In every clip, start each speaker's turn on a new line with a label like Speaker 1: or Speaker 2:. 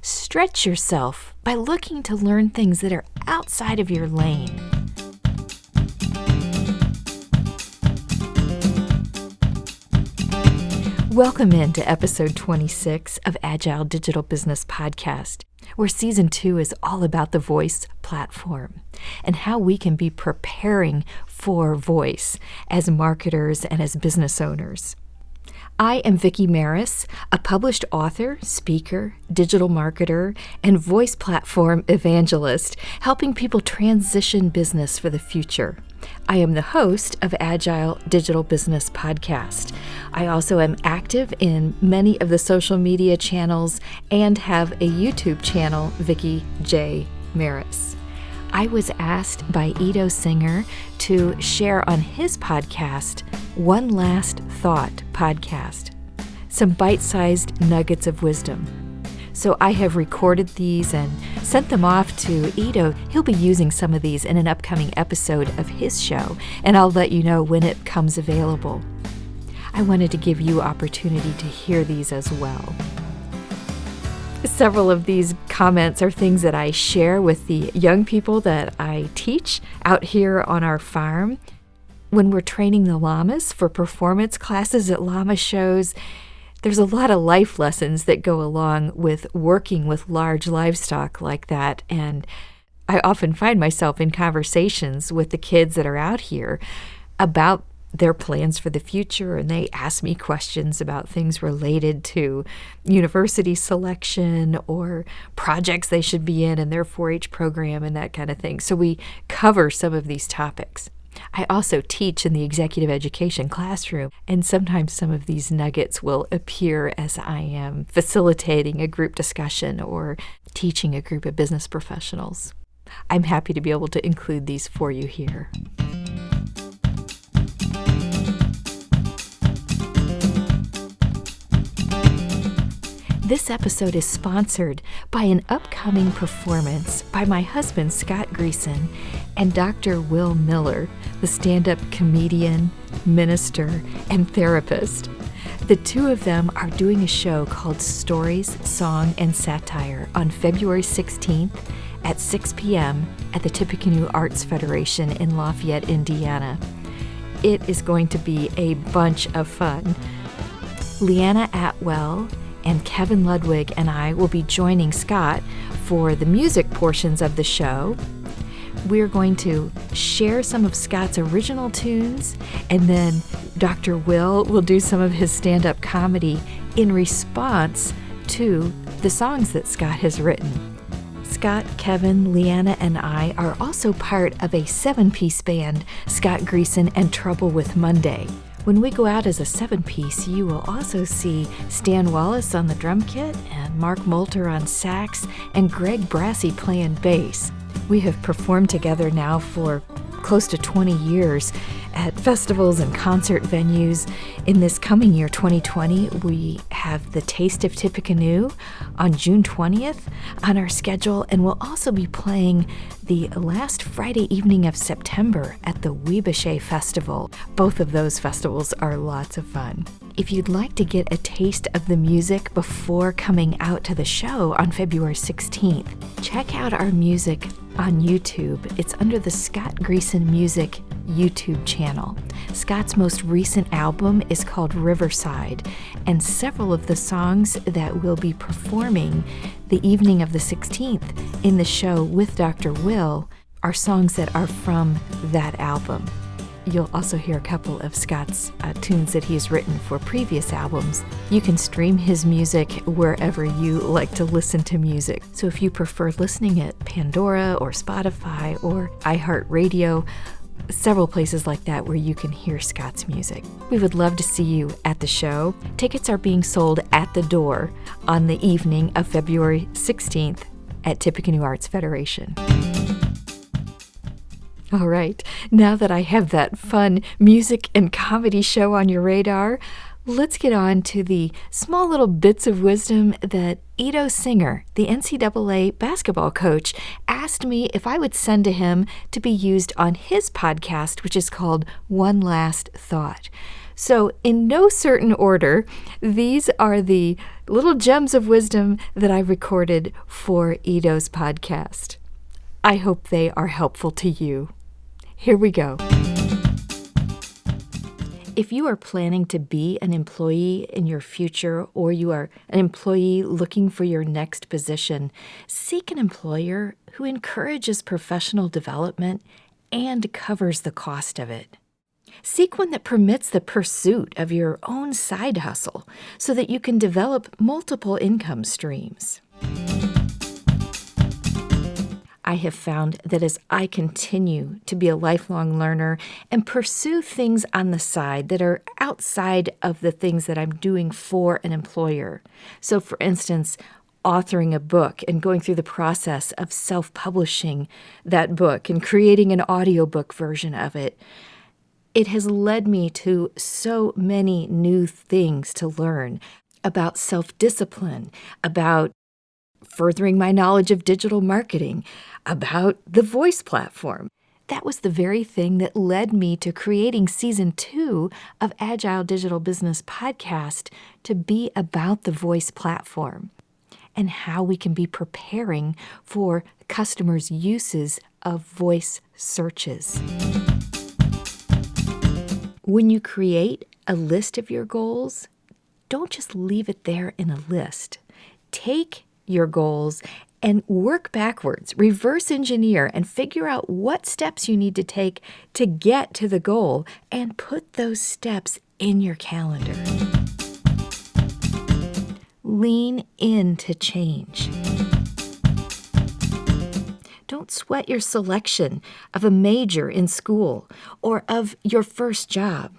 Speaker 1: Stretch yourself by looking to learn things that are outside of your lane. Welcome into episode 26 of Agile Digital Business Podcast, where season 2 is all about the voice platform and how we can be preparing for voice as marketers and as business owners. I am Vickie Maris, a published author, speaker, digital marketer, and voice platform evangelist, helping people transition business for the future. I am the host of Agile Digital Business Podcast. I also am active in many of the social media channels and have a YouTube channel, Vickie J. Maris. I was asked by Ido Singer to share on his podcast, One Last Thought podcast, some bite-sized nuggets of wisdom. So I have recorded these and sent them off to Ido. He'll be using some of these in an upcoming episode of his show, and I'll let you know when it comes available. I wanted to give you opportunity to hear these as well. Several of these comments are things that I share with the young people that I teach out here on our farm. When we're training the llamas for performance classes at llama shows, there's a lot of life lessons that go along with working with large livestock like that, and I often find myself in conversations with the kids that are out here about their plans for the future, and they ask me questions about things related to university selection or projects they should be in their 4-H program and that kind of thing. So we cover some of these topics. I also teach in the executive education classroom, and sometimes some of these nuggets will appear as I am facilitating a group discussion or teaching a group of business professionals. I'm happy to be able to include these for you here. This episode is sponsored by an upcoming performance by my husband, Scott Greeson, and Dr. Will Miller, the stand-up comedian, minister, and therapist. The two of them are doing a show called Stories, Song, and Satire on February 16th at 6 p.m. at the Tippecanoe Arts Federation in Lafayette, Indiana. It is going to be a bunch of fun. Leanna Atwell and Kevin Ludwig and I will be joining Scott for the music portions of the show. We're going to share some of Scott's original tunes, and then Dr. Will do some of his stand-up comedy in response to the songs that Scott has written. Scott, Kevin, Leanna, and I are also part of a 7-piece band, Scott Greeson and Trouble with Monday. When we go out as a 7-piece, you will also see Stan Wallace on the drum kit and Mark Moulter on sax and Greg Brassey playing bass. We have performed together now for close to 20 years at festivals and concert venues. In this coming year, 2020, we have the Taste of Tippecanoe on June 20th on our schedule, and we'll also be playing the last Friday evening of September at the Weebushe Festival. Both of those festivals are lots of fun. If you'd like to get a taste of the music before coming out to the show on February 16th, check out our music on YouTube. It's under the Scott Greeson Music YouTube channel. Scott's most recent album is called Riverside, and several of the songs that we'll be performing the evening of the 16th in the show with Dr. Will are songs that are from that album. You'll also hear a couple of Scott's tunes that he's written for previous albums. You can stream his music wherever you like to listen to music. So if you prefer listening at Pandora or Spotify or iHeartRadio, several places like that where you can hear Scott's music. We would love to see you at the show. Tickets are being sold at the door on the evening of February 16th at Tippecanoe Arts Federation. All right, now that I have that fun music and comedy show on your radar, let's get on to the small little bits of wisdom that Ido Singer, the NCAA basketball coach, asked me if I would send to him to be used on his podcast, which is called One Last Thought. So, in no certain order, these are the little gems of wisdom that I recorded for Ido's podcast. I hope they are helpful to you. Here we go. If you are planning to be an employee in your future, or you are an employee looking for your next position, seek an employer who encourages professional development and covers the cost of it. Seek one that permits the pursuit of your own side hustle so that you can develop multiple income streams. I have found that as I continue to be a lifelong learner and pursue things on the side that are outside of the things that I'm doing for an employer. So, for instance, authoring a book and going through the process of self-publishing that book and creating an audiobook version of it. It has led me to so many new things to learn about self-discipline, about furthering my knowledge of digital marketing, about the voice platform. That was the very thing that led me to creating season 2 of Agile Digital Business podcast to be about the voice platform and how we can be preparing for customers' uses of voice searches. When you create a list of your goals, don't just leave it there in a list. Take your goals and work backwards, reverse engineer, and figure out what steps you need to take to get to the goal and put those steps in your calendar. Lean into change. Don't sweat your selection of a major in school or of your first job.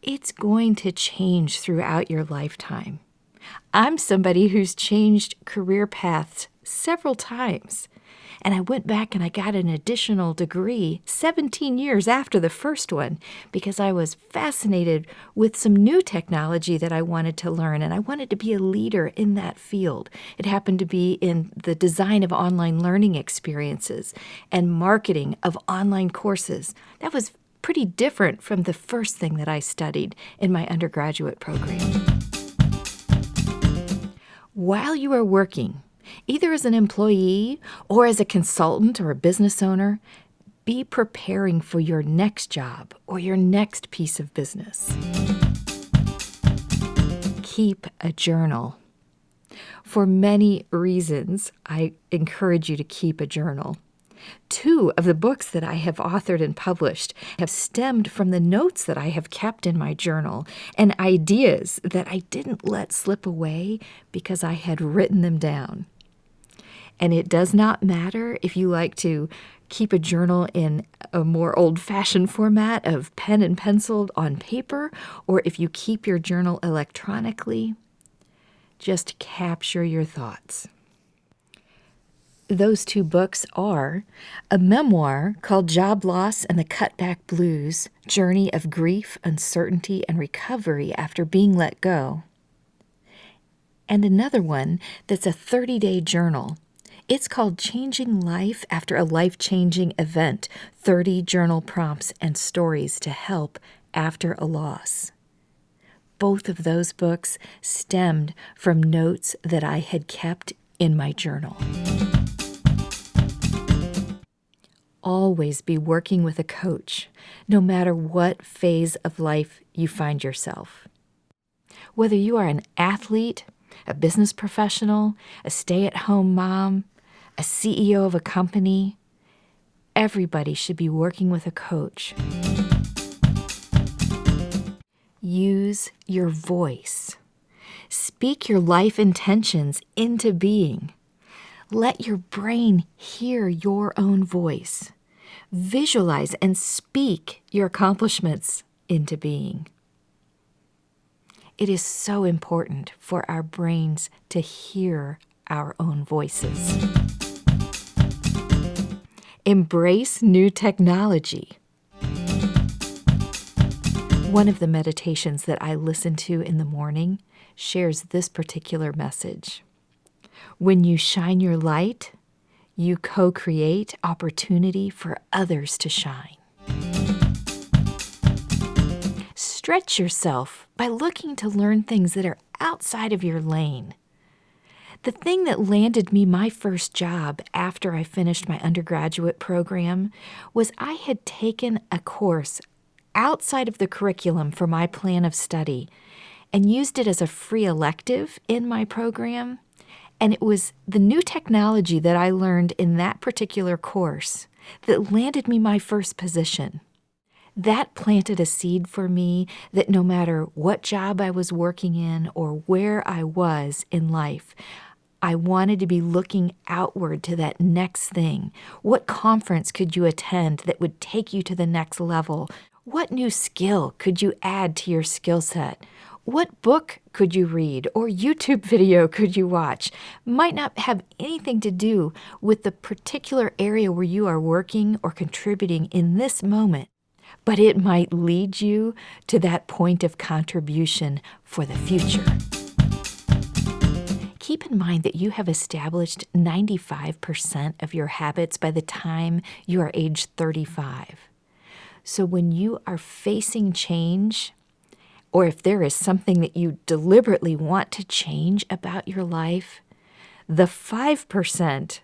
Speaker 1: It's going to change throughout your lifetime. I'm somebody who's changed career paths several times, and I went back and I got an additional degree 17 years after the first one because I was fascinated with some new technology that I wanted to learn, and I wanted to be a leader in that field. It happened to be in the design of online learning experiences and marketing of online courses. That was pretty different from the first thing that I studied in my undergraduate program. While you are working, either as an employee or as a consultant or a business owner, be preparing for your next job or your next piece of business. Keep a journal. For many reasons, I encourage you to keep a journal. 2 of the books that I have authored and published have stemmed from the notes that I have kept in my journal and ideas that I didn't let slip away because I had written them down. And it does not matter if you like to keep a journal in a more old-fashioned format of pen and pencil on paper, or if you keep your journal electronically. Just capture your thoughts. Those 2 books are a memoir called Job Loss and the Cutback Blues, Journey of Grief, Uncertainty, and Recovery After Being Let Go, and another one that's a 30-day journal. It's called Changing Life After a Life-Changing Event, 30 Journal Prompts and Stories to Help After a Loss. Both of those books stemmed from notes that I had kept in my journal. Always be working with a coach, no matter what phase of life you find yourself. Whether you are an athlete, a business professional, a stay-at-home mom, a CEO of a company, everybody should be working with a coach. Use your voice. Speak your life intentions into being. Let your brain hear your own voice. Visualize and speak your accomplishments into being. It is so important for our brains to hear our own voices. Embrace new technology. One of the meditations that I listen to in the morning shares this particular message. When you shine your light, you co-create opportunity for others to shine. stretch yourself by looking to learn things that are outside of your lane. The thing that landed me my first job after I finished my undergraduate program was I had taken a course outside of the curriculum for my plan of study and used it as a free elective in my program. And it was the new technology that I learned in that particular course that landed me my first position. That planted a seed for me that no matter what job I was working in or where I was in life, I wanted to be looking outward to that next thing. What conference could you attend that would take you to the next level? What new skill could you add to your skill set? What book could you read or YouTube video could you watch? Might not have anything to do with the particular area where you are working or contributing in this moment, but it might lead you to that point of contribution for the future. Keep in mind that you have established 95% of your habits by the time you are age 35. So when you are facing change, or if there is something that you deliberately want to change about your life, the 5%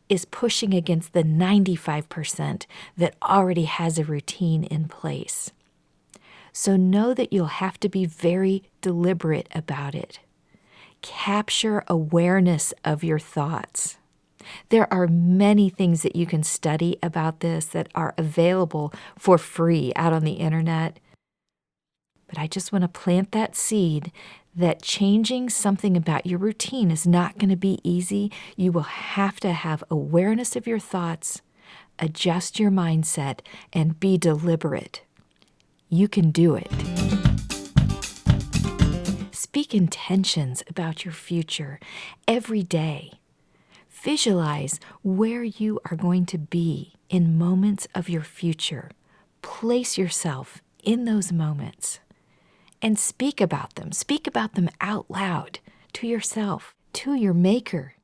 Speaker 1: is pushing against the 95% that already has a routine in place. So know that you'll have to be very deliberate about it. Capture awareness of your thoughts. There are many things that you can study about this that are available for free out on the internet. But I just want to plant that seed that changing something about your routine is not going to be easy. You will have to have awareness of your thoughts, adjust your mindset, and be deliberate. You can do it. Speak intentions about your future every day. Visualize where you are going to be in moments of your future. Place yourself in those moments and speak about them. Speak about them out loud to yourself, to your maker.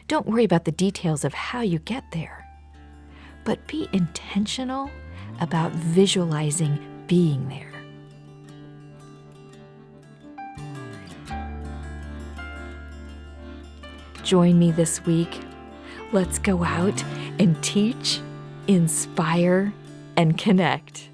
Speaker 1: Don't worry about the details of how you get there, but be intentional about visualizing being there. Join me this week. Let's go out and teach, inspire, and connect.